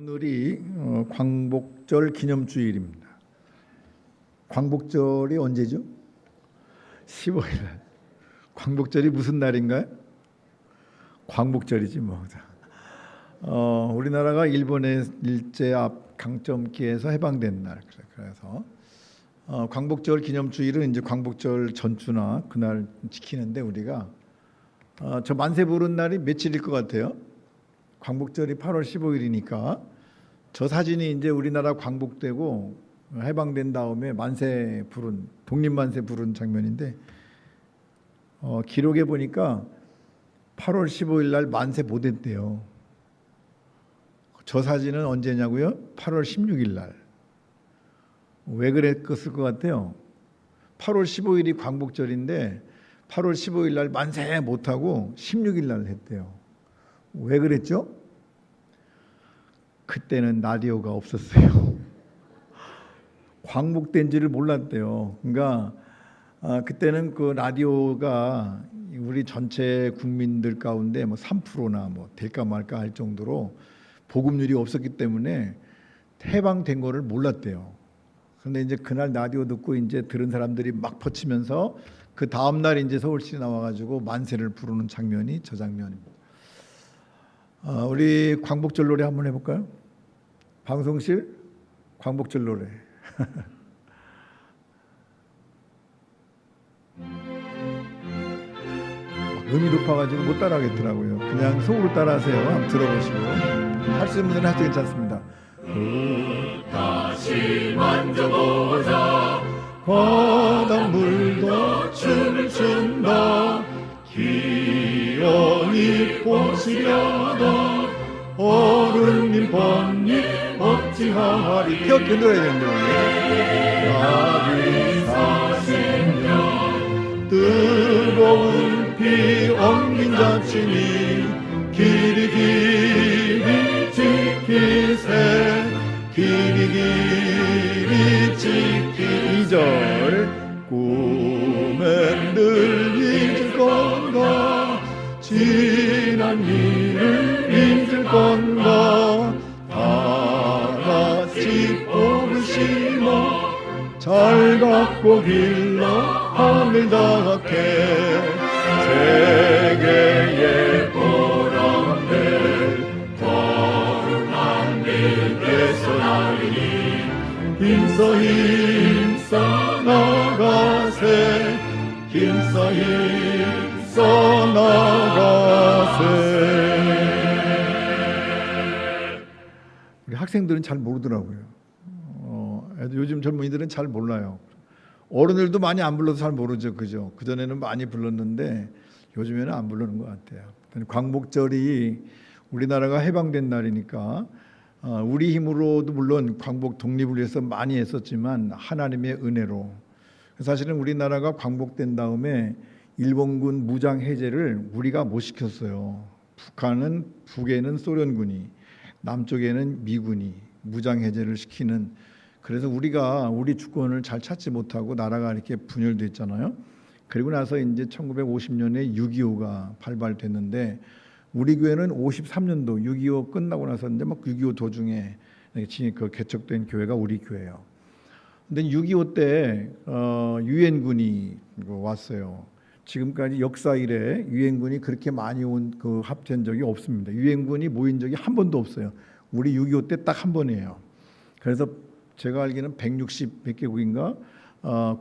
오늘이 광복절 기념주일입니다. 광복절이 언제죠? 15일. 광복절이 무슨 날인가요? 광복절이지 뭐. 우리나라가 일본의 일제 압 강점기에서 해방된 날. 그래서 광복절 기념주일은 이제 광복절 전주나 그날 지키는데 우리가 저 만세 부른 날이 며칠일 것 같아요? 광복절이 8월 15일이니까 저 사진이 이제 우리나라 광복되고 해방된 다음에 만세 부른 독립만세 부른 장면인데 기록에 보니까 8월 15일 날 만세 못 했대요. 저 사진은 언제냐고요? 8월 16일 날. 왜 그랬을 것 같아요? 8월 15일이 광복절인데 8월 15일 날 만세 못하고 16일 날 했대요. 왜 그랬죠? 그때는 라디오가 없었어요. 광복된지를 몰랐대요. 그러니까 그때는 그 라디오가 우리 전체 국민들 가운데 뭐 3%나 뭐 될까 말까 할 정도로 보급률이 없었기 때문에 해방된 거를 몰랐대요. 그런데 이제 그날 라디오 듣고 이제 들은 사람들이 막 퍼치면서 그 다음 날 이제 서울시에 나와가지고 만세를 부르는 장면이 저 장면입니다. 우리 광복절 노래 한번 해볼까요? 방송실 광복절 노래. 음이 높아가지고 못 따라하겠더라고요. 그냥 속으로 따라하세요. 한번 들어보시고 할 수 있는 분들은 하셔도 괜찮습니다. 다시 만져보자 바닷물도 춤을 춘다 기어이 꽃이려다 어른님 번잎 어찌하리 태엽게 놀아야 되는데 나를 40년 뜨거운 피 엉긴 자친이 길이 길이 지키세 길이 길이 지키 2절 꿈엔 늘 잊을 건가 지난 일을 잊을 건가 다 같이 복을 심어 잘 갖고 길러 하늘 닿게 세계의 보람들 거룩한 빛에서 나리니 힘써 힘써 나가세 힘써 힘써 나가세. 우리 학생들은 잘 모르더라고요. 요즘 젊은이들은 잘 몰라요. 어른들도 많이 안 불러서 잘 모르죠, 그죠? 그 전에는 많이 불렀는데 요즘에는 안 부르는 것 같아요. 광복절이 우리나라가 해방된 날이니까 우리 힘으로도 물론 광복 독립을 위해서 많이 했었지만 하나님의 은혜로 사실은 우리나라가 광복된 다음에 일본군 무장 해제를 우리가 못 시켰어요. 북에는 소련군이, 남쪽에는 미군이 무장 해제를 시키는. 그래서 우리가 우리 주권을 잘 찾지 못하고 나라가 이렇게 분열됐잖아요. 그리고 나서 이제 1950년에 6.25가 발발됐는데 우리 교회는 53년도 6.25 끝나고 나서 이제 막 6.25 도중에 그 개척된 교회가 우리 교회예요. 근데 6.25 때 유엔군이 왔어요. 지금까지 역사 이래 유엔군이 그렇게 많이 그 합된 적이 없습니다. 유엔군이 모인 적이 한 번도 없어요. 우리 6.25 때 딱 한 번이에요. 그래서 제가 알기로는 160 몇 개국인가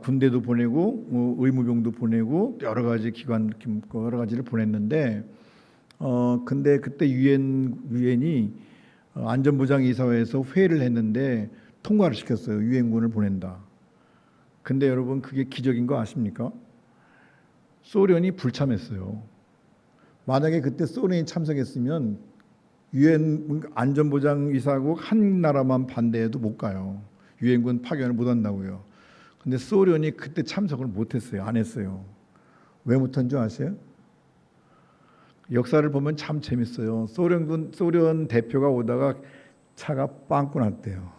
군대도 보내고 의무병도 보내고 여러 가지 기관 여러 가지를 보냈는데 근데 그때 유엔이 안전보장이사회에서 회의를 했는데 통과를 시켰어요. 유엔군을 보낸다. 근데 여러분 그게 기적인 거 아십니까? 소련이 불참했어요. 만약에 그때 소련이 참석했으면 유엔 안전보장이사국 한 나라만 반대해도 못 가요. 유엔군 파견을 못 한다고요. 근데 소련이 그때 참석을 못 했어요. 안 했어요. 왜 못한 줄 아세요? 역사를 보면 참 재밌어요. 소련 대표가 오다가 차가 빵꾸 났대요.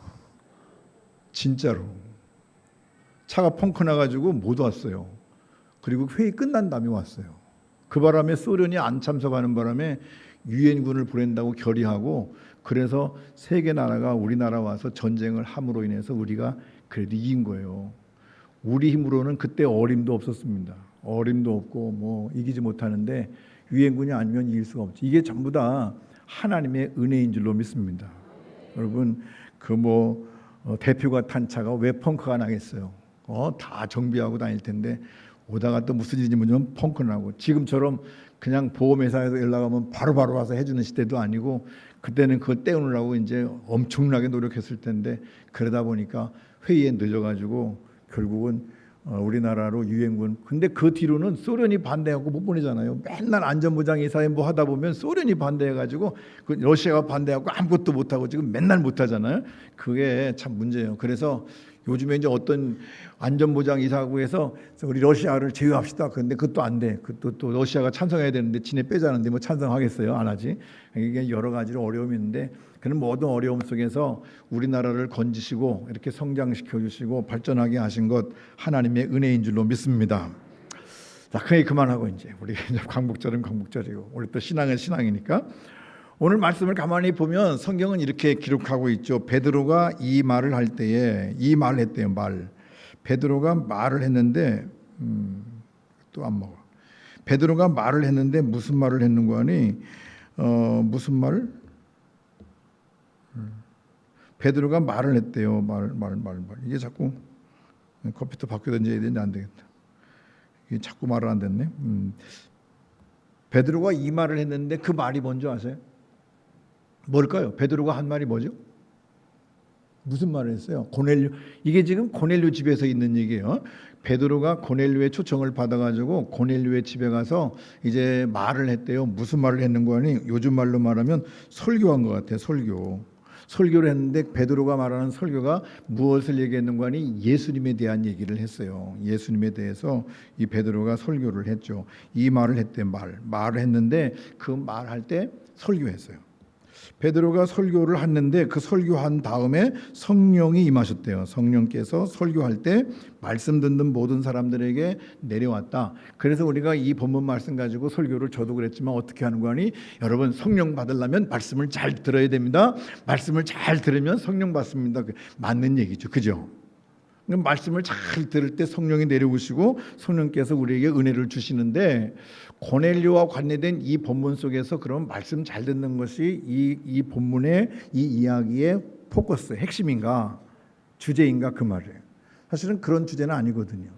진짜로. 차가 펑크 나가지고 못 왔어요. 그리고 회의 끝난 다음에 왔어요. 그 바람에 소련이 안 참석하는 바람에 유엔군을 보낸다고 결의하고 그래서 세계 나라가 우리나라 와서 전쟁을 함으로 인해서 우리가 그래도 이긴 거예요. 우리 힘으로는 그때 어림도 없었습니다. 어림도 없고 뭐 이기지 못하는데 유엔군이 아니면 이길 수가 없지. 이게 전부 다 하나님의 은혜인 줄로 믿습니다. 여러분 대표가 탄 차가 왜 펑크가 나겠어요? 다 정비하고 다닐 텐데 오다가 또 무슨 일인지 모르면 펑크 나고, 지금처럼 그냥 보험회사에서 연락 오면 바로바로 와서 해주는 시대도 아니고, 그때는 그걸 떼우느라고 이제 엄청나게 노력했을 텐데, 그러다 보니까 회의에 늦어가지고 결국은 우리나라로 유엔군. 근데 그 뒤로는 소련이 반대하고 못 보내잖아요. 맨날 안전보장 이사회 뭐 하다 보면 소련이 반대해가지고 그 러시아가 반대하고 아무것도 못하고 지금 맨날 못하잖아요. 그게 참 문제예요. 그래서 요즘에 이제 어떤 안전보장 이사국에서 우리 러시아를 제외합시다. 그런데 그것도 안 돼. 또 러시아가 찬성해야 되는데 지네 빼자는데 뭐 찬성하겠어요? 안 하지. 이게 여러 가지로 어려움이 있는데, 그런 모든 어려움 속에서 우리나라를 건지시고 이렇게 성장시켜 주시고 발전하게 하신 것 하나님의 은혜인 줄로 믿습니다. 자, 그만하고 이제 우리 광복절은 광복절이고 우리 또 신앙은 신앙이니까 오늘 말씀을 가만히 보면 성경은 이렇게 기록하고 있죠. 베드로가 이 말을 할 때에 이 말을 했대요. 베드로가 말을 했는데 또 안 먹어. 베드로가 말을 했는데 무슨 말을 했는가 하니 무슨 말을? 베드로가 말을 했대요. 말. 이게 자꾸 컴퓨터 바뀌어 던져야 되는데 안 되겠다. 이게 자꾸 말을 안 됐네. 베드로가 이 말을 했는데 그 말이 뭔지 아세요? 뭘까요? 베드로가 한 말이 뭐죠? 무슨 말을 했어요? 고넬료. 이게 지금 고넬료 집에서 있는 얘기예요. 베드로가 고넬료의 초청을 받아가지고 고넬료의 집에 가서 이제 말을 했대요. 무슨 말을 했는가 하니 요즘 말로 말하면 설교한 것 같아요. 설교를 했는데 베드로가 말하는 설교가 무엇을 얘기했는가 하니 예수님에 대한 얘기를 했어요. 예수님에 대해서 이 베드로가 설교를 했죠. 이 말을 했대. 말을 했는데 그 말할 때 설교했어요. 베드로가 설교를 했는데 그 설교한 다음에 성령이 임하셨대요. 성령께서 설교할 때 말씀 듣는 모든 사람들에게 내려왔다. 그래서 우리가 이 본문 말씀 가지고 설교를 저도 그랬지만 어떻게 하는 거 아니? 여러분, 성령 받으려면 말씀을 잘 들어야 됩니다. 말씀을 잘 들으면 성령 받습니다. 맞는 얘기죠. 그죠? 말씀을 잘 들을 때 성령이 내려오시고 성령께서 우리에게 은혜를 주시는데, 고넬료와 관련된 이 본문 속에서 그럼 말씀 잘 듣는 것이 이 본문의 이 이야기의 포커스, 핵심인가, 주제인가, 그 말이에요. 사실은 그런 주제는 아니거든요.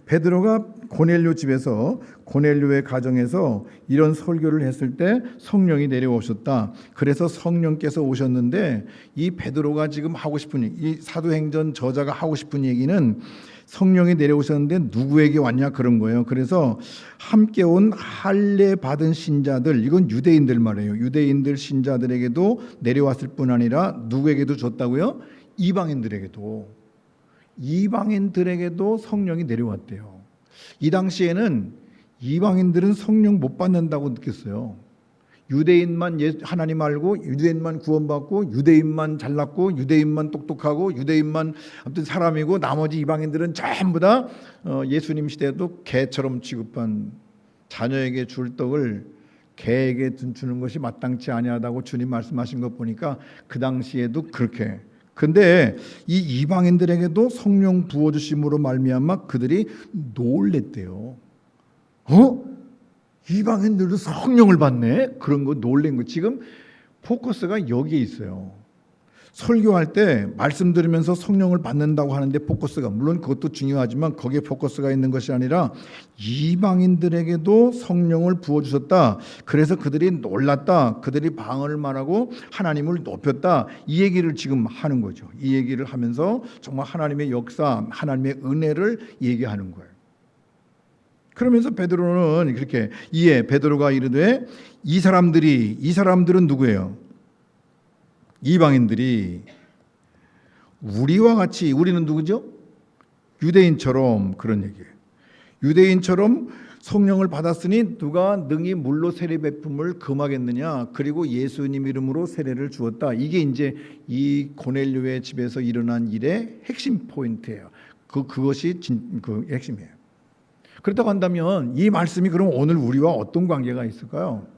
베드로가 고넬료 집에서, 고넬료의 가정에서 이런 설교를 했을 때 성령이 내려오셨다. 그래서 성령께서 오셨는데, 이 베드로가 지금 하고 싶은, 이 사도행전 저자가 하고 싶은 얘기는 성령이 내려오셨는데 누구에게 왔냐, 그런 거예요. 그래서 함께 온 할례 받은 신자들, 이건 유대인들 말이에요. 유대인들 신자들에게도 내려왔을 뿐 아니라 누구에게도 줬다고요? 이방인들에게도 성령이 내려왔대요. 이 당시에는 이방인들은 성령 못 받는다고 느꼈어요. 유대인만 하나님 알고, 유대인만 구원받고, 유대인만 잘났고, 유대인만 똑똑하고, 유대인만 아무튼 사람이고, 나머지 이방인들은 전부 다 예수님 시대에도 개처럼 취급한, 자녀에게 줄 떡을 개에게 주는 것이 마땅치 아니하다고 주님 말씀하신 것 보니까 그 당시에도 그렇게. 근데 이 이방인들에게도 성령 부어주심으로 말미암아 그들이 놀랬대요. 이방인들도 성령을 받네? 그런 거 놀란 거. 지금 포커스가 여기에 있어요. 설교할 때 말씀 들으면서 성령을 받는다고 하는데 포커스가, 물론 그것도 중요하지만 거기에 포커스가 있는 것이 아니라 이방인들에게도 성령을 부어주셨다. 그래서 그들이 놀랐다. 그들이 방언을 말하고 하나님을 높였다. 이 얘기를 지금 하는 거죠. 이 얘기를 하면서 정말 하나님의 역사, 하나님의 은혜를 얘기하는 거예요. 그러면서 베드로는 그렇게 베드로가 이르되 이 사람들은 누구예요? 이방인들이 우리와 같이, 우리는 누구죠? 유대인처럼, 그런 얘기예요. 유대인처럼 성령을 받았으니 누가 능히 물로 세례 베품을 금하겠느냐? 그리고 예수님 이름으로 세례를 주었다. 이게 이제 이 고넬료의 집에서 일어난 일의 핵심 포인트예요. 그것이 그 핵심이에요. 그렇다고 한다면 이 말씀이 그럼 오늘 우리와 어떤 관계가 있을까요?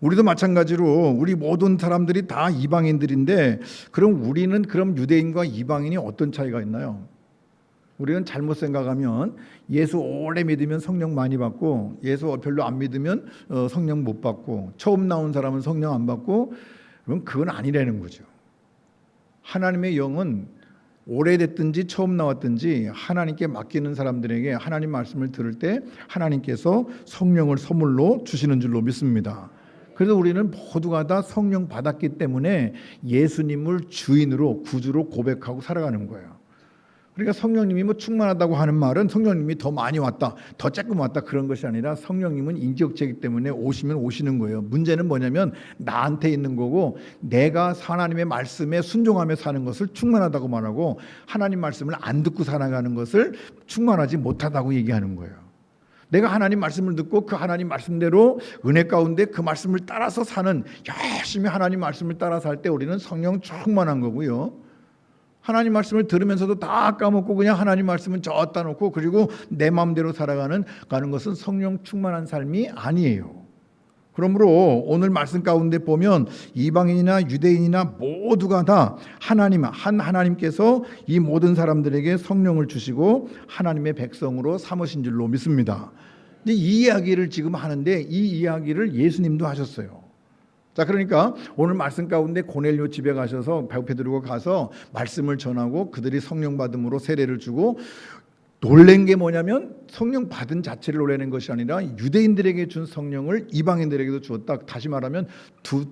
우리도 마찬가지로 우리 모든 사람들이 다 이방인들인데 그럼 우리는 그럼 유대인과 이방인이 어떤 차이가 있나요? 우리는 잘못 생각하면 예수 오래 믿으면 성령 많이 받고 예수 별로 안 믿으면 성령 못 받고 처음 나온 사람은 성령 안 받고 그럼 그건 아니라는 거죠. 하나님의 영은 오래됐든지 처음 나왔든지 하나님께 맡기는 사람들에게 하나님 말씀을 들을 때 하나님께서 성령을 선물로 주시는 줄로 믿습니다. 그래서 우리는 모두가 다 성령 받았기 때문에 예수님을 주인으로 구주로 고백하고 살아가는 거예요. 그러니까 성령님이 뭐 충만하다고 하는 말은 성령님이 더 많이 왔다, 더 조금 왔다 그런 것이 아니라 성령님은 인격체이기 때문에 오시면 오시는 거예요. 문제는 뭐냐면 나한테 있는 거고 내가 하나님의 말씀에 순종하며 사는 것을 충만하다고 말하고 하나님 말씀을 안 듣고 살아가는 것을 충만하지 못하다고 얘기하는 거예요. 내가 하나님 말씀을 듣고 그 하나님 말씀대로 은혜 가운데 그 말씀을 따라서 사는 열심히 하나님 말씀을 따라 살 때 우리는 성령 충만한 거고요. 하나님 말씀을 들으면서도 다 까먹고 그냥 하나님 말씀은 저었다 놓고 그리고 내 마음대로 살아가는 것은 성령 충만한 삶이 아니에요. 그러므로 오늘 말씀 가운데 보면 이방인이나 유대인이나 모두가 다 하나님께서 이 모든 사람들에게 성령을 주시고 하나님의 백성으로 삼으신 줄로 믿습니다. 이 이야기를 지금 하는데 이 이야기를 예수님도 하셨어요. 자, 그러니까 오늘 말씀 가운데 고넬료 집에 가셔서 베드로가 가서 말씀을 전하고 그들이 성령 받음으로 세례를 주고 놀란 게 뭐냐면 성령 받은 자체를 놀라는 것이 아니라 유대인들에게 준 성령을 이방인들에게도 주었다. 다시 말하면 두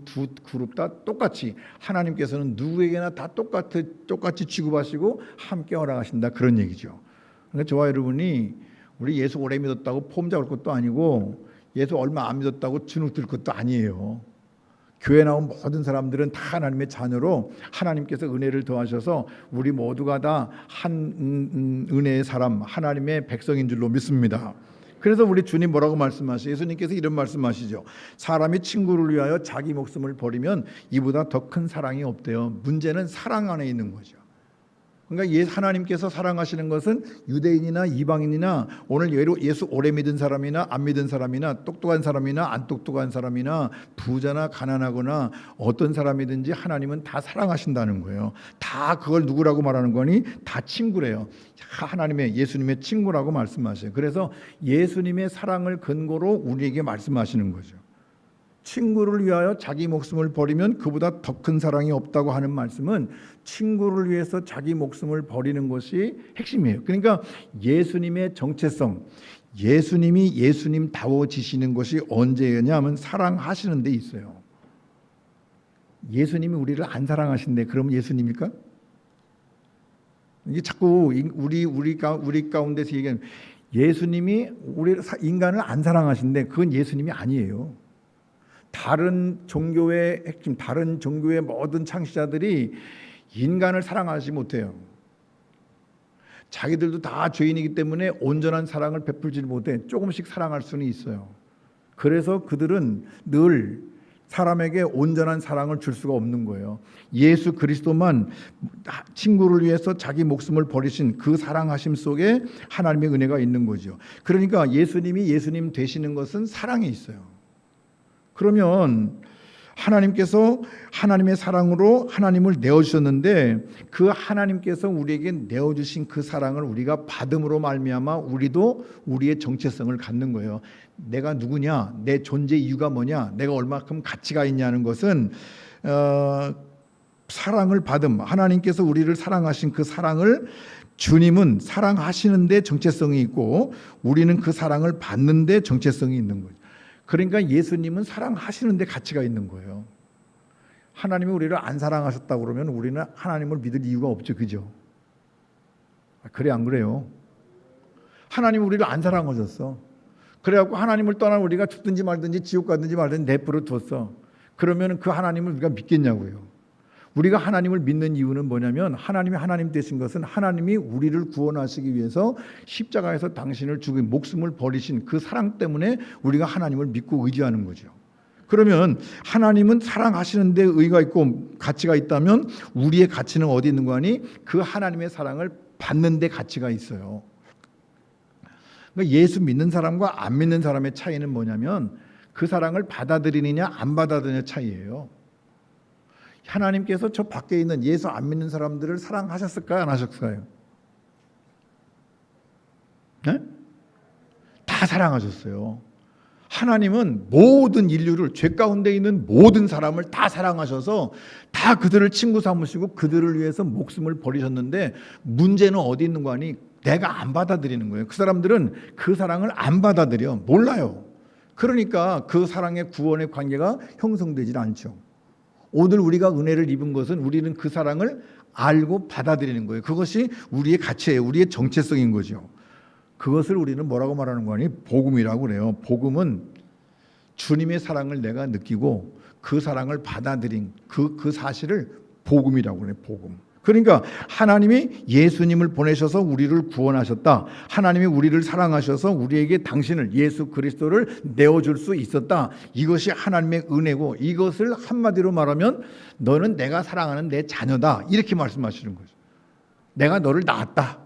그룹 다 똑같이 하나님께서는 누구에게나 다 똑같이 취급하시고 함께 허락하신다 그런 얘기죠. 그러니까 저와 여러분이 우리 예수 오래 믿었다고 폼 잡을 것도 아니고 예수 얼마 안 믿었다고 주눅 들 것도 아니에요. 교회 나온 모든 사람들은 다 하나님의 자녀로 하나님께서 은혜를 더하셔서 우리 모두가 다 한 은혜의 사람 하나님의 백성인 줄로 믿습니다. 그래서 우리 주님 뭐라고 말씀하시죠? 예수님께서 이런 말씀하시죠. 사람이 친구를 위하여 자기 목숨을 버리면 이보다 더 큰 사랑이 없대요. 문제는 사랑 안에 있는 거죠. 그러니까 하나님께서 사랑하시는 것은 유대인이나 이방인이나 오늘 예수 오래 믿은 사람이나 안 믿은 사람이나 똑똑한 사람이나 안 똑똑한 사람이나 부자나 가난하거나 어떤 사람이든지 하나님은 다 사랑하신다는 거예요. 다 그걸 누구라고 말하는 거니? 다 친구래요. 하나님의 예수님의 친구라고 말씀하셔요. 그래서 예수님의 사랑을 근거로 우리에게 말씀하시는 거죠. 친구를 위하여 자기 목숨을 버리면 그보다 더 큰 사랑이 없다고 하는 말씀은 친구를 위해서 자기 목숨을 버리는 것이 핵심이에요. 그러니까 예수님의 정체성, 예수님이 예수님다워지시는 것이 언제냐 하면 사랑하시는 데 있어요. 예수님이 우리를 안 사랑하신대. 그럼 예수님입니까? 이게 자꾸 우리 가운데서 얘기하는 예수님이 인간을 안 사랑하신대. 그건 예수님이 아니에요. 다른 종교의 핵심, 다른 종교의 모든 창시자들이 인간을 사랑하지 못해요. 자기들도 다 죄인이기 때문에 온전한 사랑을 베풀지 못해 조금씩 사랑할 수는 있어요. 그래서 그들은 늘 사람에게 온전한 사랑을 줄 수가 없는 거예요. 예수 그리스도만 친구를 위해서 자기 목숨을 버리신 그 사랑하심 속에 하나님의 은혜가 있는 거죠. 그러니까 예수님이 예수님 되시는 것은 사랑에 있어요. 그러면 하나님께서 하나님의 사랑으로 하나님을 내어주셨는데 그 하나님께서 우리에게 내어주신 그 사랑을 우리가 받음으로 말미암아 우리도 우리의 정체성을 갖는 거예요. 내가 누구냐, 내 존재 이유가 뭐냐, 내가 얼마큼 가치가 있냐는 것은 사랑을 받음, 하나님께서 우리를 사랑하신 그 사랑을 주님은 사랑하시는데 정체성이 있고 우리는 그 사랑을 받는데 정체성이 있는 거죠. 그러니까 예수님은 사랑하시는데 가치가 있는 거예요. 하나님이 우리를 안 사랑하셨다고 그러면 우리는 하나님을 믿을 이유가 없죠. 그죠? 그래 안 그래요? 하나님이 우리를 안 사랑하셨어. 그래갖고 하나님을 떠난 우리가 죽든지 말든지 지옥 가든지 말든지 내버려 뒀어. 그러면 그 하나님을 우리가 믿겠냐고요. 우리가 하나님을 믿는 이유는 뭐냐면 하나님이 하나님 되신 것은 하나님이 우리를 구원하시기 위해서 십자가에서 당신을 죽인 목숨을 버리신 그 사랑 때문에 우리가 하나님을 믿고 의지하는 거죠. 그러면 하나님은 사랑하시는 데 의의가 있고 가치가 있다면 우리의 가치는 어디 있는 거 아니? 그 하나님의 사랑을 받는 데 가치가 있어요. 그러니까 예수 믿는 사람과 안 믿는 사람의 차이는 뭐냐면 그 사랑을 받아들이느냐 안 받아들이느냐 차이예요. 하나님께서 저 밖에 있는 예수 안 믿는 사람들을 사랑하셨을까요? 안 하셨을까요? 네? 다 사랑하셨어요. 하나님은 모든 인류를, 죄 가운데 있는 모든 사람을 다 사랑하셔서 다 그들을 친구 삼으시고 그들을 위해서 목숨을 버리셨는데, 문제는 어디 있는 거 아니? 내가 안 받아들이는 거예요. 그 사람들은 그 사랑을 안 받아들여. 몰라요. 그러니까 그 사랑의 구원의 관계가 형성되질 않죠. 오늘 우리가 은혜를 입은 것은 우리는 그 사랑을 알고 받아들이는 거예요. 그것이 우리의 가치예요. 우리의 정체성인 거죠. 그것을 우리는 뭐라고 말하는 거니? 복음이라고 그래요. 복음은 주님의 사랑을 내가 느끼고 그 사랑을 받아들인 그 사실을 복음이라고 그래요. 복음. 그러니까 하나님이 예수님을 보내셔서 우리를 구원하셨다. 하나님이 우리를 사랑하셔서 우리에게 당신을, 예수 그리스도를 내어줄 수 있었다. 이것이 하나님의 은혜고, 이것을 한마디로 말하면 너는 내가 사랑하는 내 자녀다. 이렇게 말씀하시는 거죠. 내가 너를 낳았다.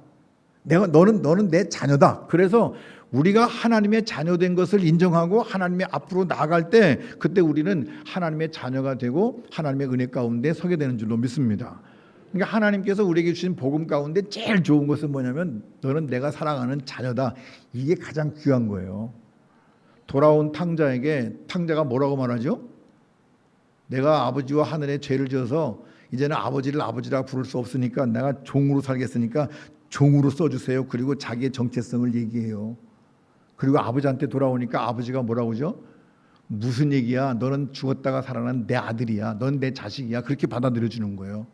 너는 내 자녀다. 그래서 우리가 하나님의 자녀된 것을 인정하고 하나님의 앞으로 나아갈 때, 그때 우리는 하나님의 자녀가 되고 하나님의 은혜 가운데 서게 되는 줄로 믿습니다. 그러니까 하나님께서 우리에게 주신 복음 가운데 제일 좋은 것은 뭐냐면 너는 내가 사랑하는 자녀다. 이게 가장 귀한 거예요. 돌아온 탕자에게 탕자가 뭐라고 말하죠? 내가 아버지와 하늘에 죄를 지어서 이제는 아버지를 아버지라 부를 수 없으니까 내가 종으로 살겠으니까 종으로 써주세요. 그리고 자기의 정체성을 얘기해요. 그리고 아버지한테 돌아오니까 아버지가 뭐라고 하죠? 무슨 얘기야? 너는 죽었다가 살아난 내 아들이야. 넌 내 자식이야. 그렇게 받아들여 주는 거예요.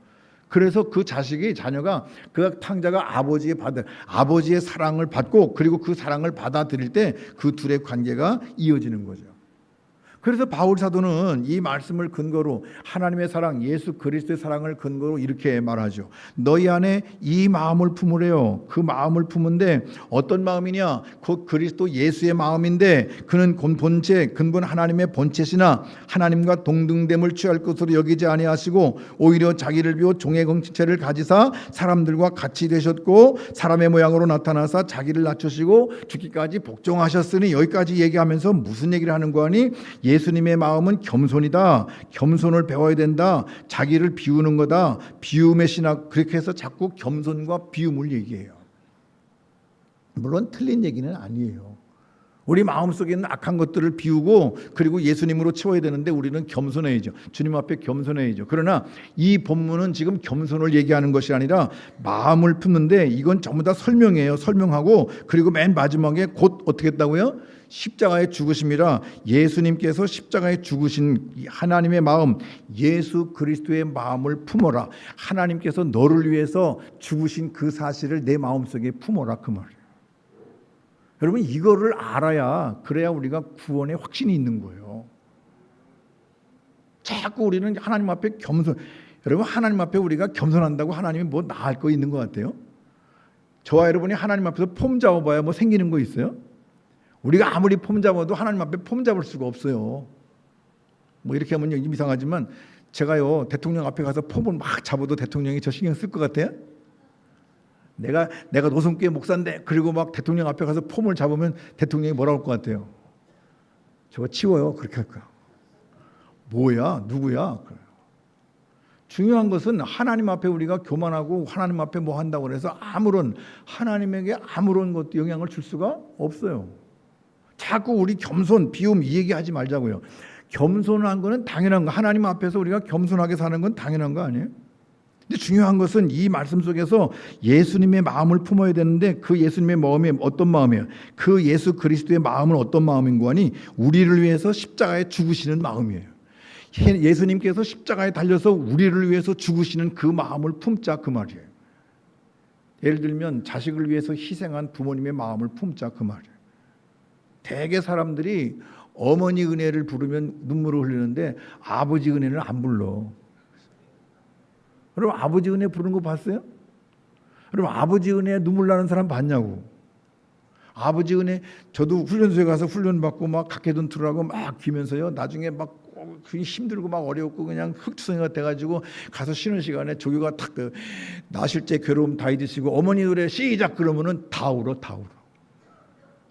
그래서 그 자녀가 그 탕자가 아버지의 사랑을 받고, 그리고 그 사랑을 받아들일 때 그 둘의 관계가 이어지는 거죠. 그래서 바울 사도는 이 말씀을 근거로, 하나님의 사랑, 예수 그리스도의 사랑을 근거로 이렇게 말하죠. 너희 안에 이 마음을 품으래요. 그 마음을 품은데 어떤 마음이냐? 그 그리스도 예수의 마음인데, 그는 근본 하나님의 본체시나 하나님과 동등됨을 취할 것으로 여기지 아니하시고 오히려 자기를 비워 종의 정체를 가지사 사람들과 같이 되셨고 사람의 모양으로 나타나사 자기를 낮추시고 죽기까지 복종하셨으니, 여기까지 얘기하면서 무슨 얘기를 하는 거 아니? 예수님의 마음은 겸손이다. 겸손을 배워야 된다. 자기를 비우는 거다. 비움의 신학. 그렇게 해서 자꾸 겸손과 비움을 얘기해요. 물론 틀린 얘기는 아니에요. 우리 마음속에 있는 악한 것들을 비우고 그리고 예수님으로 채워야 되는데 우리는 겸손해야죠. 주님 앞에 겸손해야죠. 그러나 이 본문은 지금 겸손을 얘기하는 것이 아니라 마음을 품는데, 이건 전부 다 설명이에요. 설명하고 그리고 맨 마지막에 곧 어떻게 했다고요? 십자가에 죽으심이라. 예수님께서 십자가에 죽으신 하나님의 마음, 예수 그리스도의 마음을 품어라. 하나님께서 너를 위해서 죽으신 그 사실을 내 마음속에 품어라, 그 말이에요. 여러분, 이거를 알아야, 그래야 우리가 구원의 확신이 있는 거예요. 자꾸 우리는 하나님 앞에 여러분, 하나님 앞에 우리가 겸손한다고 하나님이 뭐 나을 거 있는 것 같아요? 저와 여러분이 하나님 앞에서 폼 잡아봐야 뭐 생기는 거 있어요? 우리가 아무리 폼 잡아도 하나님 앞에 폼 잡을 수가 없어요. 뭐 이렇게 하면 좀 이상하지만, 제가요 대통령 앞에 가서 폼을 막 잡아도 대통령이 저 신경 쓸 것 같아요? 내가 노선교회 목사인데, 그리고 막 대통령 앞에 가서 폼을 잡으면 대통령이 뭐라고 할 것 같아요? 저거 치워요. 그렇게 할 거야. 뭐야? 누구야? 중요한 것은 하나님 앞에 우리가 교만하고 하나님 앞에 뭐 한다고 해서 하나님에게 아무런 것도 영향을 줄 수가 없어요. 자꾸 우리 겸손, 비움 이 얘기하지 말자고요. 겸손한 거는 당연한 거. 하나님 앞에서 우리가 겸손하게 사는 건 당연한 거 아니에요? 근데 중요한 것은 이 말씀 속에서 예수님의 마음을 품어야 되는데, 그 예수님의 마음이 어떤 마음이에요? 그 예수 그리스도의 마음은 어떤 마음인 거 아니? 우리를 위해서 십자가에 죽으시는 마음이에요. 예수님께서 십자가에 달려서 우리를 위해서 죽으시는 그 마음을 품자, 그 말이에요. 예를 들면 자식을 위해서 희생한 부모님의 마음을 품자, 그 말이에요. 대개 사람들이 어머니 은혜를 부르면 눈물을 흘리는데 아버지 은혜는 안 불러. 여러분, 아버지 은혜 부르는 거 봤어요? 여러분, 아버지 은혜에 눈물 나는 사람 봤냐고. 아버지 은혜, 저도 훈련소에 가서 훈련 받고 막 각해둔 틀하고 막 기면서요, 나중에 막 힘들고 막 어렵고 그냥 흑투성이가 돼가지고 가서 쉬는 시간에 조교가 탁 나실제 괴로움 다 잊으시고 어머니 노래 시작 그러면은 다 울어.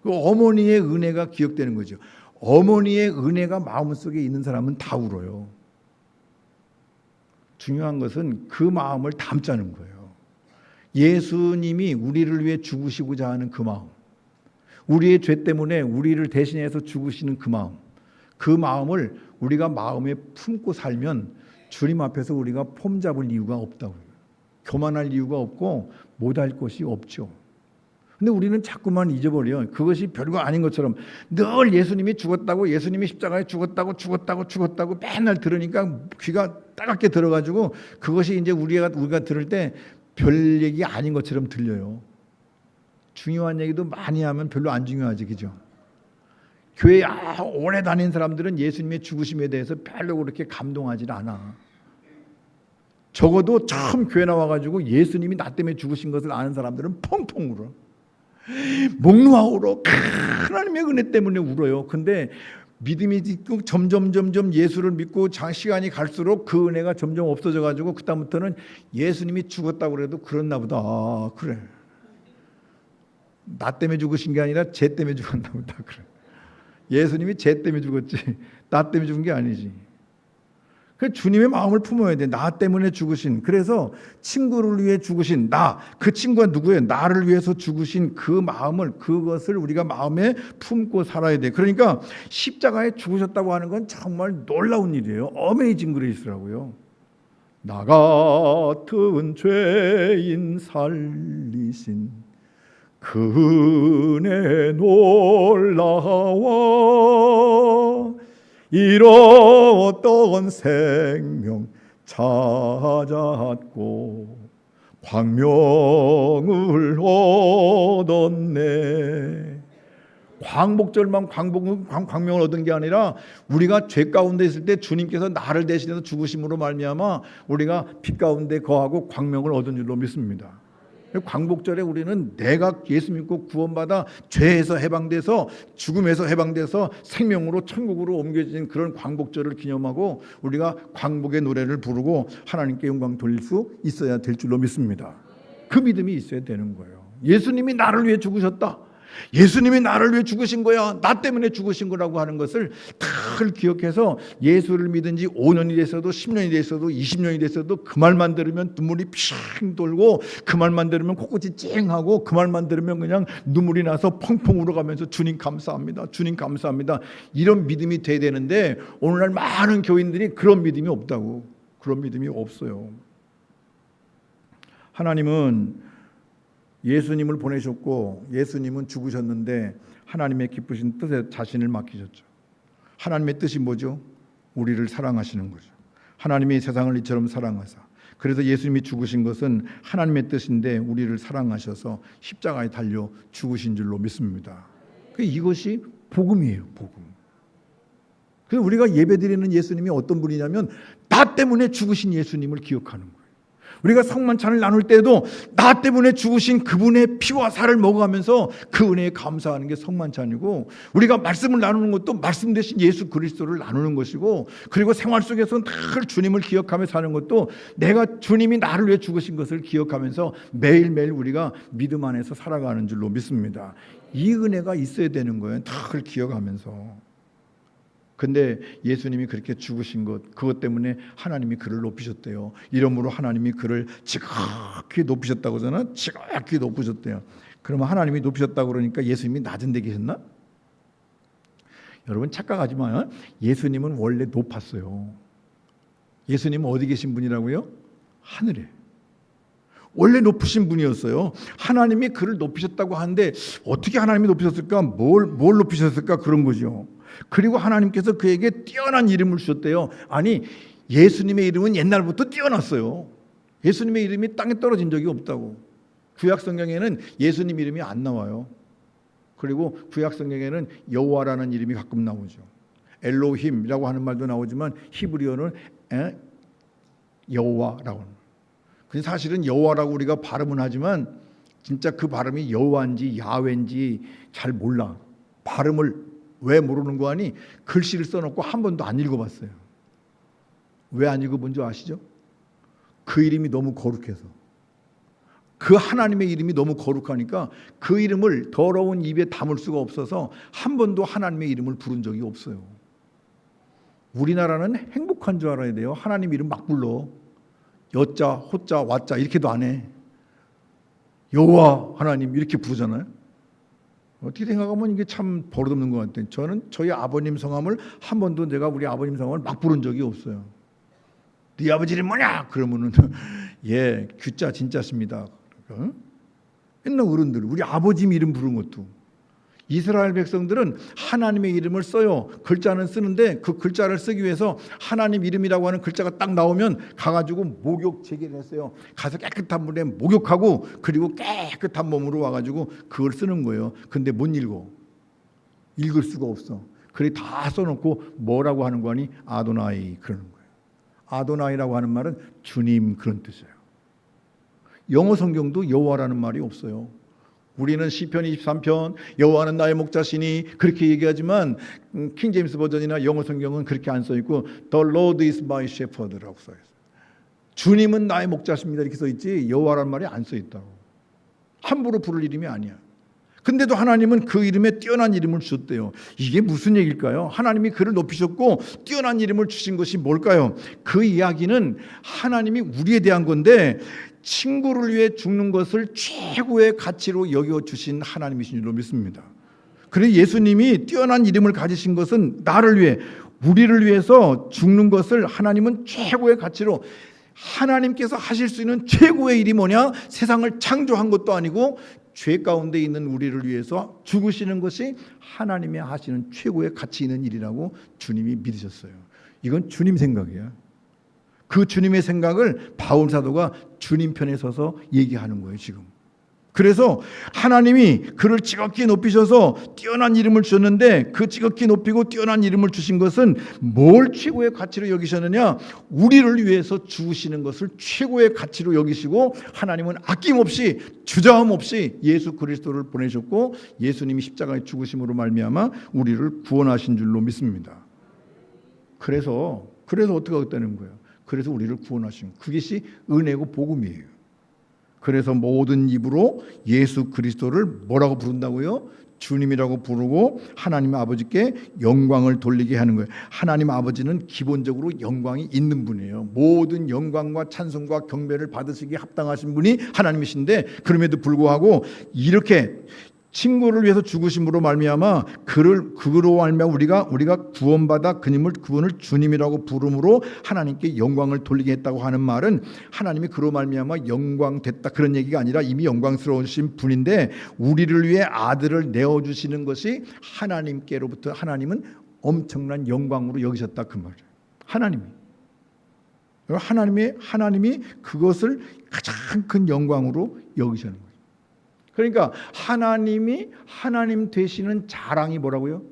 그 어머니의 은혜가 기억되는 거죠. 어머니의 은혜가 마음속에 있는 사람은 다 울어요. 중요한 것은 그 마음을 담자는 거예요. 예수님이 우리를 위해 죽으시고자 하는 그 마음, 우리의 죄 때문에 우리를 대신해서 죽으시는 그 마음, 그 마음을 우리가 마음에 품고 살면 주님 앞에서 우리가 폼 잡을 이유가 없다고요. 교만할 이유가 없고 못할 것이 없죠. 근데 우리는 자꾸만 잊어버려요. 그것이 별거 아닌 것처럼 늘 예수님이 죽었다고, 예수님이 십자가에 죽었다고 맨날 들으니까 귀가 따갑게 들어가지고 그것이 이제 우리가 들을 때 별 얘기 아닌 것처럼 들려요. 중요한 얘기도 많이 하면 별로 안 중요하지, 그죠? 교회 오래 다닌 사람들은 예수님의 죽으심에 대해서 별로 그렇게 감동하지 않아. 적어도 처음 교회 나와가지고 예수님이 나 때문에 죽으신 것을 아는 사람들은 펑펑 울어. 목 놓아 울어. 하나님의 은혜 때문에 울어요. 근데 믿음이 점점 예수를 믿고 시간이 갈수록 그 은혜가 점점 없어져가지고 그다음부터는 예수님이 죽었다고 그래도 그렇나 보다. 그래. 나 때문에 죽으신 게 아니라 쟤 때문에 죽었나 보다. 그래. 예수님이 쟤 때문에 죽었지 나 때문에 죽은 게 아니지. 그 주님의 마음을 품어야 돼. 나 때문에 죽으신, 그래서 친구를 위해 죽으신 나, 그 친구가 누구예요? 나를 위해서 죽으신 그 마음을, 그것을 우리가 마음에 품고 살아야 돼. 그러니까 십자가에 죽으셨다고 하는 건 정말 놀라운 일이에요. 어메이징 그레이스라고요. 나 같은 죄인 살리신 그 은혜 놀라워 잃었던 생명 찾았고 광명을 얻었네. 광복절만 광명을 얻은 게 아니라 우리가 죄 가운데 있을 때 주님께서 나를 대신해서 죽으심으로 말미암아 우리가 빛 가운데 거하고 광명을 얻은 줄로 믿습니다. 광복절에 우리는 내가 예수 믿고 구원받아 죄에서 해방돼서 죽음에서 해방돼서 생명으로 천국으로 옮겨진 그런 광복절을 기념하고 우리가 광복의 노래를 부르고 하나님께 영광 돌릴 수 있어야 될 줄로 믿습니다. 그 믿음이 있어야 되는 거예요. 예수님이 나를 위해 죽으셨다. 예수님이 나를 위해 죽으신 거야. 나 때문에 죽으신 거라고 하는 것을 늘 기억해서 예수를 믿은 지 5년이 됐어도 10년이 됐어도 20년이 됐어도 그 말만 들으면 눈물이 핑 돌고 그 말만 들으면 코끝이 찡하고 그 말만 들으면 그냥 눈물이 나서 펑펑 울어가면서 주님 감사합니다. 주님 감사합니다. 이런 믿음이 돼야 되는데 오늘날 많은 교인들이 그런 믿음이 없다고. 그런 믿음이 없어요. 하나님은 예수님을 보내셨고 예수님은 죽으셨는데 하나님의 기쁘신 뜻에 자신을 맡기셨죠. 하나님의 뜻이 뭐죠? 우리를 사랑하시는 거죠. 하나님이 세상을 이처럼 사랑하사, 그래서 예수님이 죽으신 것은 하나님의 뜻인데 우리를 사랑하셔서 십자가에 달려 죽으신 줄로 믿습니다. 이것이 복음이에요. 복음. 그래서 우리가 예배드리는 예수님이 어떤 분이냐면 나 때문에 죽으신 예수님을 기억하는 거예요. 우리가 성만찬을 나눌 때도 나 때문에 죽으신 그분의 피와 살을 먹어가면서 그 은혜에 감사하는 게 성만찬이고, 우리가 말씀을 나누는 것도 말씀 대신 예수 그리스도를 나누는 것이고, 그리고 생활 속에서 늘 주님을 기억하며 사는 것도 내가 주님이 나를 위해 죽으신 것을 기억하면서 매일매일 우리가 믿음 안에서 살아가는 줄로 믿습니다. 이 은혜가 있어야 되는 거예요. 늘 기억하면서. 근데 예수님이 그렇게 죽으신 것, 그것 때문에 하나님이 그를 높이셨대요. 이러므로 하나님이 그를 지극히 높이셨다고 하잖아. 지극히 높으셨대요. 그러면 하나님이 높이셨다고 그러니까 예수님이 낮은 데 계셨나? 여러분 착각하지 마요. 예수님은 원래 높았어요. 예수님은 어디 계신 분이라고요? 하늘에. 원래 높으신 분이었어요. 하나님이 그를 높이셨다고 하는데 어떻게 하나님이 높이셨을까? 뭘 높이셨을까? 그런 거죠. 그리고 하나님께서 그에게 뛰어난 이름을 주셨대요. 아니, 예수님의 이름은 옛날부터 뛰어났어요. 예수님의 이름이 땅에 떨어진 적이 없다고. 구약 성경에는 예수님 이름이 안 나와요. 그리고 구약 성경에는 여호와라는 이름이 가끔 나오죠. 엘로힘이라고 하는 말도 나오지만 히브리어는 여호와라고 하는. 근데 사실은 여호와라고 우리가 발음은 하지만 진짜 그 발음이 여호와인지 야훼인지 잘 몰라. 발음을 왜 모르는 거 아니? 글씨를 써놓고 한 번도 안 읽어봤어요. 왜 안 읽어본 줄 아시죠? 그 이름이 너무 거룩해서. 그 그 하나님의 이름이 너무 거룩하니까 그 이름을 더러운 입에 담을 수가 없어서 한 번도 하나님의 이름을 부른 적이 없어요. 우리나라는 행복한 줄 알아야 돼요. 하나님 이름 막 불러. 여자, 호자, 와자 이렇게도 안 해. 여호와 하나님 이렇게 부르잖아요. 어떻게 생각하면 이게 참 버릇없는 것 같아요. 저는 저희 아버님 성함을 한 번도 내가 우리 아버님 성함을 막 부른 적이 없어요. 네 아버지 이름 뭐냐? 그러면은 예, 규자 진짜십니다. 옛날 어른들 우리 아버지 이름 부른 것도. 이스라엘 백성들은 하나님의 이름을 써요. 글자는 쓰는데 그 글자를 쓰기 위해서 하나님 이름이라고 하는 글자가 딱 나오면 가가지고 목욕 제기를 했어요. 가서 깨끗한 물에 목욕하고 그리고 깨끗한 몸으로 와가지고 그걸 쓰는 거예요. 근데 못 읽어. 읽을 수가 없어. 그래 다 써놓고 뭐라고 하는 거니? 아도나이 그러는 거예요. 아도나이라고 하는 말은 주님 그런 뜻이에요. 영어 성경도 여호와라는 말이 없어요. 우리는 시편 23편 여호와는 나의 목자시니 그렇게 얘기하지만 킹제임스 버전이나 영어 성경은 그렇게 안 써 있고 The Lord is my shepherd라고 써 있어요. 주님은 나의 목자십니다 이렇게 써 있지 여호와라는 말이 안 써 있다고. 함부로 부를 이름이 아니야. 근데도 하나님은 그 이름에 뛰어난 이름을 주셨대요. 이게 무슨 얘기일까요? 하나님이 그를 높이셨고 뛰어난 이름을 주신 것이 뭘까요? 그 이야기는 하나님이 우리에 대한 건데 친구를 위해 죽는 것을 최고의 가치로 여겨주신 하나님이신 줄로 믿습니다. 그래서 예수님이 뛰어난 이름을 가지신 것은 나를 위해 우리를 위해서 죽는 것을 하나님은 최고의 가치로 하나님께서 하실 수 있는 최고의 일이 뭐냐? 세상을 창조한 것도 아니고 죄 가운데 있는 우리를 위해서 죽으시는 것이 하나님이 하시는 최고의 가치 있는 일이라고 주님이 믿으셨어요. 이건 주님 생각이야. 그 주님의 생각을 바울 사도가 주님 편에 서서 얘기하는 거예요 지금. 그래서 하나님이 그를 지극히 높이셔서 뛰어난 이름을 주셨는데 그 지극히 높이고 뛰어난 이름을 주신 것은 뭘 최고의 가치로 여기셨느냐? 우리를 위해서 죽으시는 것을 최고의 가치로 여기시고 하나님은 아낌없이 주저함 없이 예수 그리스도를 보내셨고 예수님이 십자가에 죽으심으로 말미암아 우리를 구원하신 줄로 믿습니다. 그래서 어떻게 하겠다는 거예요? 그래서 우리를 구원하신 그것이 은혜고 복음이에요. 그래서 모든 입으로 예수 그리스도를 뭐라고 부른다고요? 주님이라고 부르고 하나님 아버지께 영광을 돌리게 하는 거예요. 하나님 아버지는 기본적으로 영광이 있는 분이에요. 모든 영광과 찬송과 경배를 받으시기에 합당하신 분이 하나님이신데 그럼에도 불구하고 이렇게 친구를 위해서 죽으심으로 말미암아 그로 말미암아 우리가 구원받아 그분을 주님이라고 부름으로 하나님께 영광을 돌리게 했다고 하는 말은 하나님이 그로 말미암아 영광됐다 그런 얘기가 아니라 이미 영광스러우신 분인데 우리를 위해 아들을 내어 주시는 것이 하나님께로부터 하나님은 엄청난 영광으로 여기셨다 그 말이에요. 하나님이 그것을 가장 큰 영광으로 여기시는 거예요. 그러니까 하나님 되시는 자랑이 뭐라고요?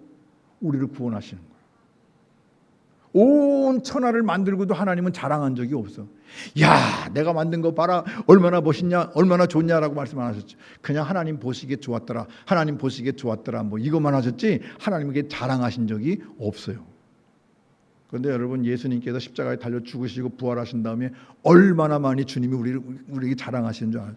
우리를 구원하시는 거예요. 온 천하를 만들고도 하나님은 자랑한 적이 없어. 야, 내가 만든 거 봐라. 얼마나 멋있냐, 얼마나 좋냐라고 말씀 안 하셨죠. 그냥 하나님 보시기에 좋았더라. 하나님 보시기에 좋았더라. 뭐 이것만 하셨지 하나님에게 자랑하신 적이 없어요. 그런데 여러분 예수님께서 십자가에 달려 죽으시고 부활하신 다음에 얼마나 많이 주님이 우리에게 자랑하시는 줄 알아요.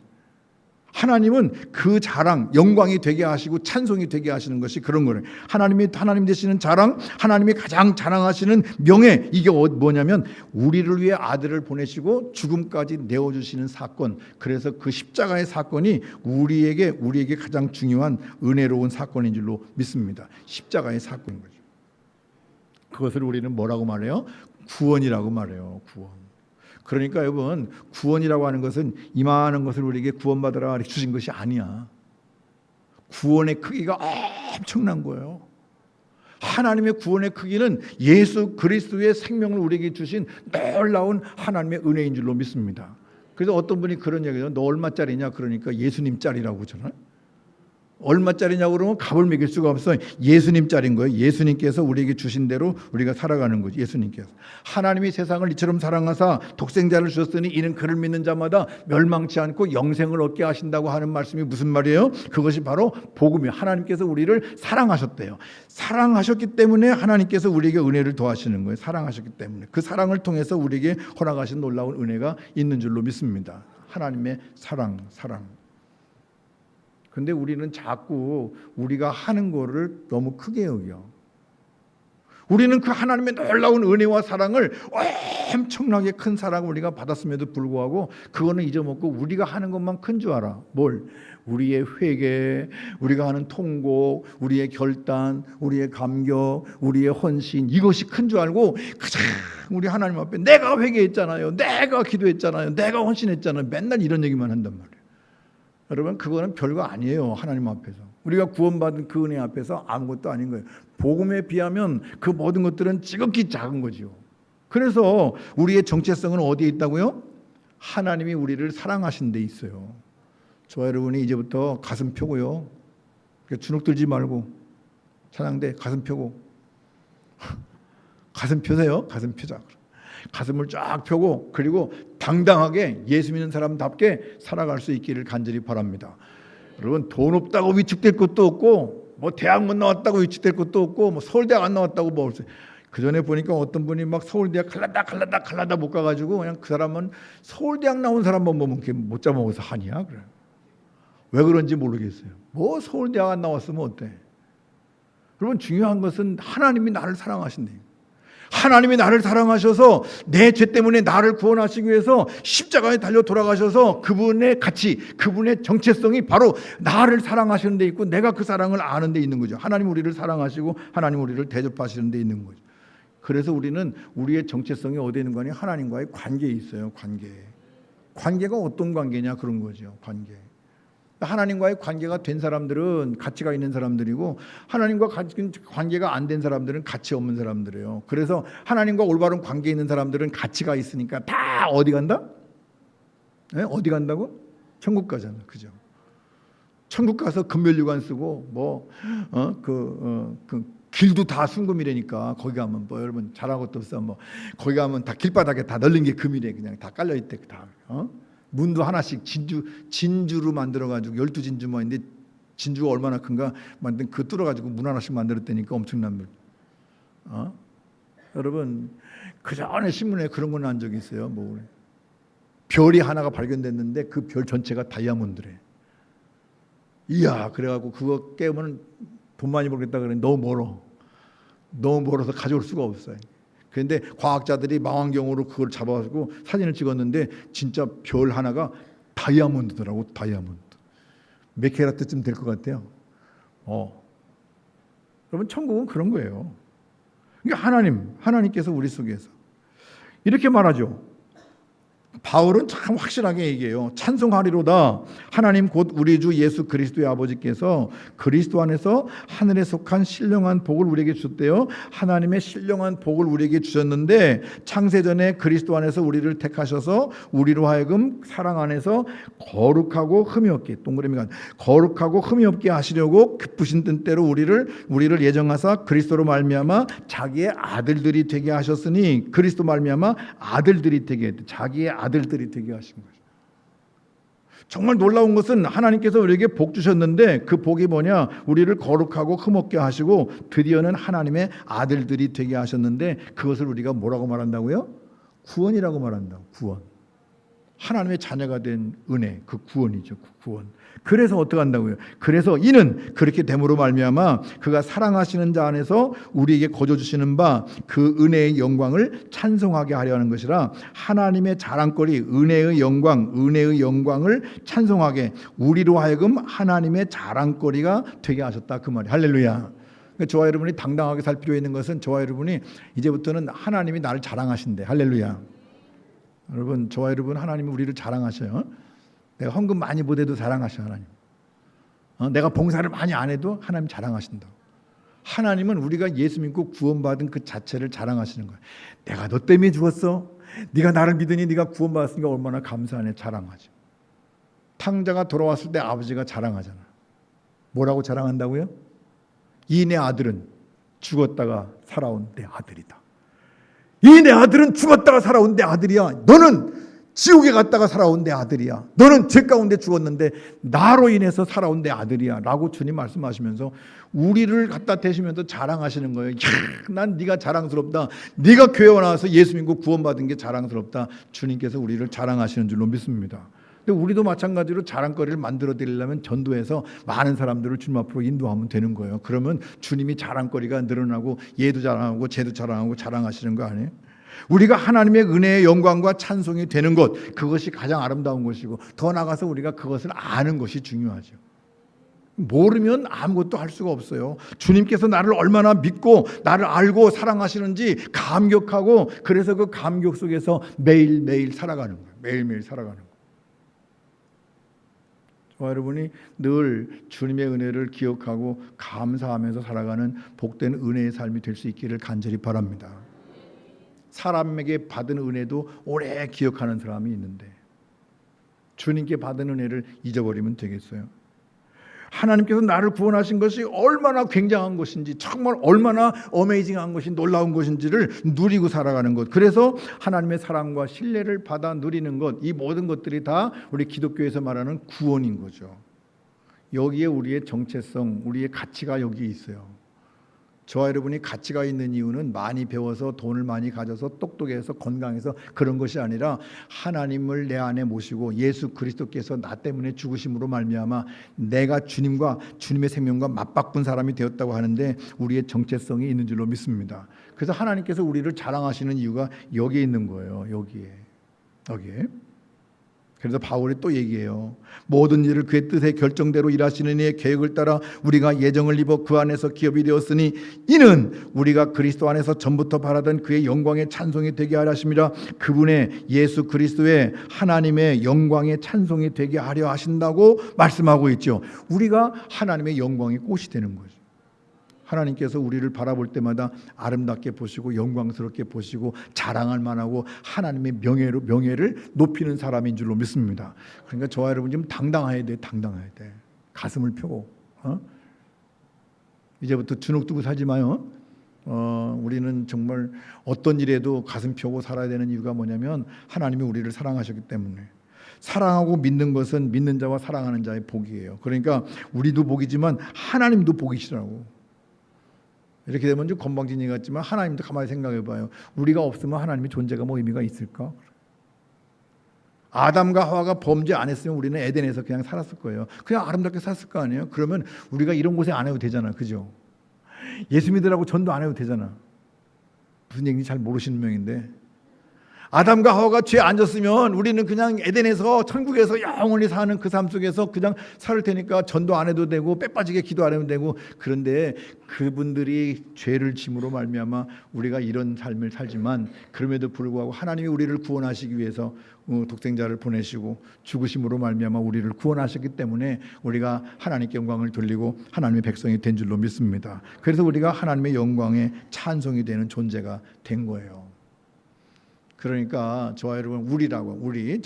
하나님은 그 자랑, 영광이 되게 하시고 찬송이 되게 하시는 것이 그런 거예요. 하나님 되시는 자랑, 하나님이 가장 자랑하시는 명예, 이게 뭐냐면 우리를 위해 아들을 보내시고 죽음까지 내어주시는 사건. 그래서 그 십자가의 사건이 우리에게 가장 중요한 은혜로운 사건인 줄로 믿습니다. 십자가의 사건인 거죠. 그것을 우리는 뭐라고 말해요? 구원이라고 말해요. 구원. 그러니까 여러분 구원이라고 하는 것은 이만한 것을 우리에게 구원받으라 이렇게 주신 것이 아니야. 구원의 크기가 엄청난 거예요. 하나님의 구원의 크기는 예수 그리스도의 생명을 우리에게 주신 놀라운 하나님의 은혜인 줄로 믿습니다. 그래서 어떤 분이 그런 얘기해요. 너 얼마짜리냐 그러니까 예수님짜리라고 그러잖아요. 얼마짜리냐고 그러면 값을 매길 수가 없어. 예수님짜리인 거예요. 예수님께서 우리에게 주신 대로 우리가 살아가는 거죠. 예수님께서. 하나님이 세상을 이처럼 사랑하사 독생자를 주셨으니 이는 그를 믿는 자마다 멸망치 않고 영생을 얻게 하신다고 하는 말씀이 무슨 말이에요? 그것이 바로 복음이에요. 하나님께서 우리를 사랑하셨대요. 사랑하셨기 때문에 하나님께서 우리에게 은혜를 더하시는 거예요. 사랑하셨기 때문에. 그 사랑을 통해서 우리에게 허락하신 놀라운 은혜가 있는 줄로 믿습니다. 하나님의 사랑. 근데 우리는 자꾸 우리가 하는 거를 너무 크게 여겨. 우리는 그 하나님의 놀라운 은혜와 사랑을, 엄청나게 큰 사랑을 우리가 받았음에도 불구하고 그거는 잊어먹고 우리가 하는 것만 큰 줄 알아. 뭘? 우리의 회개, 우리가 하는 통곡, 우리의 결단, 우리의 감격, 우리의 헌신, 이것이 큰 줄 알고 그냥 우리 하나님 앞에 내가 회개했잖아요, 내가 기도했잖아요, 내가 헌신했잖아요, 맨날 이런 얘기만 한단 말이에요. 여러분, 그거는 별거 아니에요. 하나님 앞에서 우리가 구원받은 그 은혜 앞에서 아무것도 아닌 거예요. 복음에 비하면 그 모든 것들은 지극히 작은 거죠. 그래서 우리의 정체성은 어디에 있다고요? 하나님이 우리를 사랑하신 데 있어요. 저와 여러분이 이제부터 가슴 펴고요, 주눅 들지 말고, 찬양대 가슴 펴고 가슴 펴세요. 가슴 펴자. 가슴을 쫙 펴고, 그리고 당당하게 예수 믿는 사람답게 살아갈 수 있기를 간절히 바랍니다. 여러분, 돈 없다고 위축될 것도 없고, 뭐 대학 못 나왔다고 위축될 것도 없고, 뭐 서울대학 안 나왔다고 뭐 없어요. 그 전에 보니까 어떤 분이 막 서울대학 갈라다 못 가가지고 그냥 그 사람은 서울대학 나온 사람만 보면 못 잡아먹어서 하냐 그래. 왜 그런지 모르겠어요. 뭐 서울대학 안 나왔으면 어때? 여러분, 중요한 것은 하나님이 나를 사랑하신대. 하나님이 나를 사랑하셔서 내 죄 때문에 나를 구원하시기 위해서 십자가에 달려 돌아가셔서 그분의 가치, 그분의 정체성이 바로 나를 사랑하시는 데 있고, 내가 그 사랑을 아는 데 있는 거죠. 하나님 우리를 사랑하시고 하나님 우리를 대접하시는 데 있는 거죠. 그래서 우리는 우리의 정체성이 어디에 있는 거니? 하나님과의 관계에 있어요. 관계가 어떤 관계냐, 그런 거죠. 하나님과의 관계가 된 사람들은 가치가 있는 사람들이고, 하나님과 관계가 안 된 사람들은 가치 없는 사람들이에요. 그래서 하나님과 올바른 관계 있는 사람들은 가치가 있으니까 다 어디 간다? 네? 어디 간다고? 천국 가잖아, 그죠? 천국 가서 금면류관 쓰고 길도 다 순금이라니까. 거기 가면 뭐 여러분 잘한 것도 없어. 뭐 거기 가면 다 길바닥에 다 널린 게 금이래. 그냥 다 깔려 있대. 다. 문도 하나씩 진주로 만들어가지고 12진주 뭐 있는데, 진주가 얼마나 큰가 만든 그 뚫어가지고 문 하나씩 만들었다니까. 엄청난 물. 여러분, 그 전에 신문에 그런 거 난 적이 있어요. 뭐 별이 하나가 발견됐는데 그 별 전체가 다이아몬드래. 이야, 그래가지고 그거 깨우면 돈 많이 벌겠다 그랬는데 너무 멀어서 가져올 수가 없어요. 그런데 과학자들이 망원경으로 그걸 잡아가지고 사진을 찍었는데 진짜 별 하나가 다이아몬드더라고. 다이아몬드. 몇 캐럿쯤 될 것 같아요. 여러분, 천국은 그런 거예요. 그러니까 하나님께서 우리 속에서 이렇게 말하죠. 바울은 참 확실하게 얘기해요. 찬송하리로다. 하나님 곧 우리 주 예수 그리스도의 아버지께서 그리스도 안에서 하늘에 속한 신령한 복을 우리에게 주셨대요. 하나님의 신령한 복을 우리에게 주셨는데, 창세전에 그리스도 안에서 우리를 택하셔서 우리로 하여금 사랑 안에서 거룩하고 흠이 없게, 동그라미가 거룩하고 흠이 없게 하시려고 기쁘신 뜻대로 우리를 예정하사 그리스도로 말미암아 자기의 아들들이 되게 하셨으니, 그리스도 말미암아 아들들이 되게, 자기의 아들들이 되게 하신 거죠. 정말 놀라운 것은 하나님께서 우리에게 복 주셨는데, 그 복이 뭐냐? 우리를 거룩하고 흠없게 하시고 드디어는 하나님의 아들들이 되게 하셨는데, 그것을 우리가 뭐라고 말한다고요? 구원이라고 말한다고. 구원. 하나님의 자녀가 된 은혜, 그 구원이죠. 그 구원. 그래서 어떻게 한다고요? 그래서 이는 그렇게 됨으로 말미암아 그가 사랑하시는 자 안에서 우리에게 거저 주시는 바 그 은혜의 영광을 찬송하게 하려 하는 것이라. 하나님의 자랑거리, 은혜의 영광을 찬송하게 우리로 하여금 하나님의 자랑거리가 되게 하셨다, 그 말이에요. 할렐루야. 그러니까 저와 여러분이 당당하게 살 필요 있는 것은, 저와 여러분이 이제부터는 하나님이 나를 자랑하신대. 할렐루야. 여러분, 저와 여러분, 하나님이 우리를 자랑하셔요. 내가 헌금 많이 못해도 자랑하셔, 하나님. 내가 봉사를 많이 안 해도 하나님 자랑하신다. 하나님은 우리가 예수 믿고 구원받은 그 자체를 자랑하시는 거예요. 내가 너 때문에 죽었어. 네가 나를 믿으니 네가 구원받았으니까 얼마나 감사하네. 자랑하죠. 탕자가 돌아왔을 때 아버지가 자랑하잖아. 뭐라고 자랑한다고요? 이 내 아들은 죽었다가 살아온 내 아들이다. 이 내 아들은 죽었다가 살아온 내 아들이야. 너는 지옥에 갔다가 살아온 내 아들이야. 너는 죄 가운데 죽었는데 나로 인해서 살아온 내 아들이야 라고 주님 말씀하시면서 우리를 갖다 대시면서 자랑하시는 거예요. 난 네가 자랑스럽다. 네가 교회 나와서 예수 믿고 구원받은 게 자랑스럽다. 주님께서 우리를 자랑하시는 줄로 믿습니다. 근데 우리도 마찬가지로 자랑거리를 만들어 드리려면 전도해서 많은 사람들을 주님 앞으로 인도하면 되는 거예요. 그러면 주님이 자랑거리가 늘어나고 얘도 자랑하고 쟤도 자랑하고 자랑하시는 거 아니에요? 우리가 하나님의 은혜의 영광과 찬송이 되는 것, 그것이 가장 아름다운 것이고, 더 나아가서 우리가 그것을 아는 것이 중요하죠. 모르면 아무것도 할 수가 없어요. 주님께서 나를 얼마나 믿고 나를 알고 사랑하시는지 감격하고, 그래서 그 감격 속에서 매일매일 살아가는 거예요. 매일매일 살아가는 거예요. 저와 여러분이 늘 주님의 은혜를 기억하고 감사하면서 살아가는 복된 은혜의 삶이 될 수 있기를 간절히 바랍니다. 사람에게 받은 은혜도 오래 기억하는 사람이 있는데 주님께 받은 은혜를 잊어버리면 되겠어요? 하나님께서 나를 구원하신 것이 얼마나 굉장한 것인지, 정말 얼마나 어메이징한 것이, 놀라운 것인지를 누리고 살아가는 것, 그래서 하나님의 사랑과 신뢰를 받아 누리는 것, 이 모든 것들이 다 우리 기독교에서 말하는 구원인 거죠. 여기에 우리의 정체성, 우리의 가치가 여기 있어요. 저와 여러분이 가치가 있는 이유는 많이 배워서 돈을 많이 가져서 똑똑해서 건강해서 그런 것이 아니라 하나님을 내 안에 모시고 예수 그리스도께서 나 때문에 죽으심으로 말미암아 내가 주님과 주님의 생명과 맞바꾼 사람이 되었다고 하는데 우리의 정체성이 있는 줄로 믿습니다. 그래서 하나님께서 우리를 자랑하시는 이유가 여기에 있는 거예요. 여기에. 그래서 바울이 또 얘기해요. 모든 일을 그의 뜻의 결정대로 일하시는 이의 계획을 따라 우리가 예정을 입어 그 안에서 기업이 되었으니 이는 우리가 그리스도 안에서 전부터 바라던 그의 영광의 찬송이 되게 하려 하심이라. 그분의 예수 그리스도의 하나님의 영광의 찬송이 되게 하려 하신다고 말씀하고 있죠. 우리가 하나님의 영광의 꽃이 되는 거죠. 하나님께서 우리를 바라볼 때마다 아름답게 보시고 영광스럽게 보시고 자랑할 만하고 하나님의 명예를 높이는 사람인 줄로 믿습니다. 그러니까 저와 여러분 좀 당당해야 돼. 가슴을 펴고 이제부터 주눅 두고 살지 마요. 우리는 정말 어떤 일에도 가슴 펴고 살아야 되는 이유가 뭐냐면 하나님이 우리를 사랑하셨기 때문에. 사랑하고 믿는 것은 믿는 자와 사랑하는 자의 복이에요. 그러니까 우리도 복이지만 하나님도 복이시라고. 이렇게 되면 좀 건방진이 같지만 하나님도 가만히 생각해 봐요. 우리가 없으면 하나님의 존재가 뭐 의미가 있을까? 아담과 하와가 범죄 안 했으면 우리는 에덴에서 그냥 살았을 거예요. 그냥 아름답게 살았을 거 아니에요? 그러면 우리가 이런 고생 안 해도 되잖아. 그죠? 예수 믿으라고 전도 안 해도 되잖아. 무슨 얘기인지 잘 모르시는 명인데 아담과 하와가 죄 안 졌으면 우리는 그냥 에덴에서 천국에서 영원히 사는 그 삶 속에서 그냥 살 테니까 전도 안 해도 되고 빼빠지게 기도 안 해도 되고. 그런데 그분들이 죄를 짐으로 말미암아 우리가 이런 삶을 살지만 그럼에도 불구하고 하나님이 우리를 구원하시기 위해서 독생자를 보내시고 죽으심으로 말미암아 우리를 구원하셨기 때문에 우리가 하나님께 영광을 돌리고 하나님의 백성이 된 줄로 믿습니다. 그래서 우리가 하나님의 영광에 찬송이 되는 존재가 된 거예요. 그러니까 저와 여러분이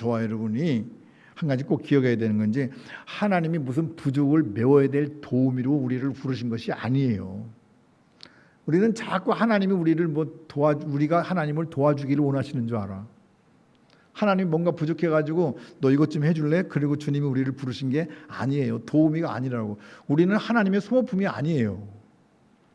한 가지 꼭 기억해야 되는 건지 하나님이 무슨 부족을 메워야 될 도우미로 우리를 부르신 것이 아니에요. 우리는 자꾸 하나님이 우리를 우리가 하나님을 도와주기를 원하시는 줄 알아. 하나님 뭔가 부족해가지고 너 이것 좀 해줄래? 그리고 주님이 우리를 부르신 게 아니에요. 도우미가 아니라고. 우리는 하나님의 소모품이 아니에요.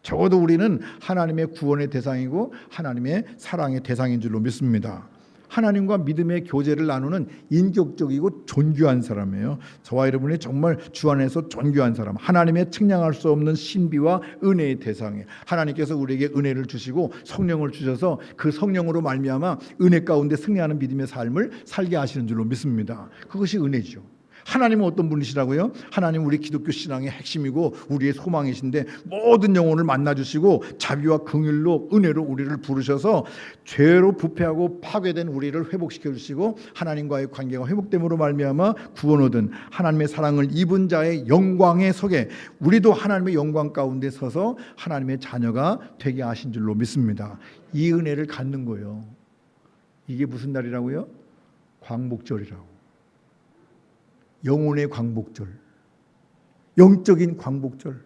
적어도 우리는 하나님의 구원의 대상이고 하나님의 사랑의 대상인 줄로 믿습니다. 하나님과 믿음의 교제를 나누는 인격적이고 존귀한 사람이에요. 저와 여러분이 정말 주 안에서 존귀한 사람, 하나님의 측량할 수 없는 신비와 은혜의 대상이에요. 하나님께서 우리에게 은혜를 주시고 성령을 주셔서 그 성령으로 말미암아 은혜 가운데 승리하는 믿음의 삶을 살게 하시는 줄로 믿습니다. 그것이 은혜죠. 하나님은 어떤 분이시라고요? 하나님은 우리 기독교 신앙의 핵심이고 우리의 소망이신데 모든 영혼을 만나주시고 자비와 긍휼로 은혜로 우리를 부르셔서 죄로 부패하고 파괴된 우리를 회복시켜 주시고 하나님과의 관계가 회복됨으로 말미암아 구원 얻은 하나님의 사랑을 입은 자의 영광에 서게 우리도 하나님의 영광 가운데 서서 하나님의 자녀가 되게 하신 줄로 믿습니다. 이 은혜를 갖는 거예요. 이게 무슨 날이라고요? 광복절이라고. 영혼의 광복절, 영적인 광복절.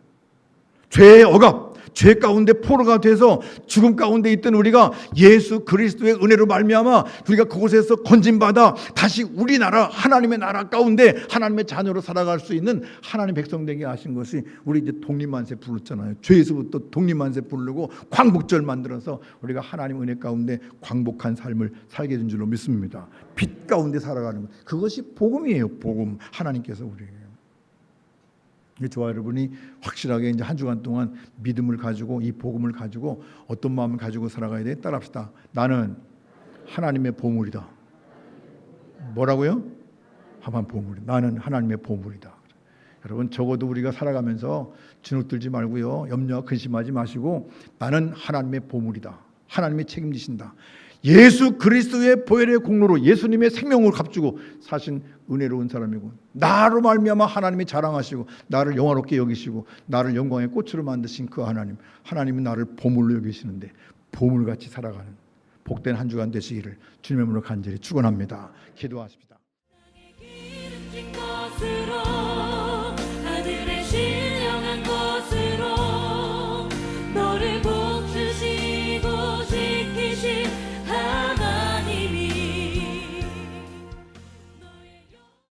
죄의 억압, 죄 가운데 포로가 돼서 죽음 가운데 있던 우리가 예수 그리스도의 은혜로 말미암아 우리가 그곳에서 건진받아 다시 우리나라 하나님의 나라 가운데 하나님의 자녀로 살아갈 수 있는 하나님 백성 되게 하신 것이 우리 이제 독립만세 불렀잖아요. 죄에서부터 독립만세 부르고 광복절 만들어서 우리가 하나님 은혜 가운데 광복한 삶을 살게 된 줄로 믿습니다. 빛 가운데 살아가는 것, 그것이 복음이에요. 복음, 하나님께서 우리에게. 저와 여러분이 확실하게 이제 한 주간 동안 믿음을 가지고 이 복음을 가지고 어떤 마음을 가지고 살아가야 돼? 따라합시다. 나는 하나님의 보물이다. 뭐라고요? 하만 보물. 나는 하나님의 보물이다. 여러분 적어도 우리가 살아가면서 주눅들지 말고요. 염려 근심하지 마시고 나는 하나님의 보물이다. 하나님이 책임지신다. 예수 그리스도의 보혈의 공로로 예수님의 생명을 값주고 사신 은혜로운 사람이고 나로 말미암아 하나님이 자랑하시고 나를 영화롭게 여기시고 나를 영광의 꽃으로 만드신 그 하나님, 하나님은 나를 보물로 여기시는데 보물같이 살아가는 복된 한 주간 되시기를 주님의 이름으로 간절히 축원합니다. 기도하십시다. 기름진 것으로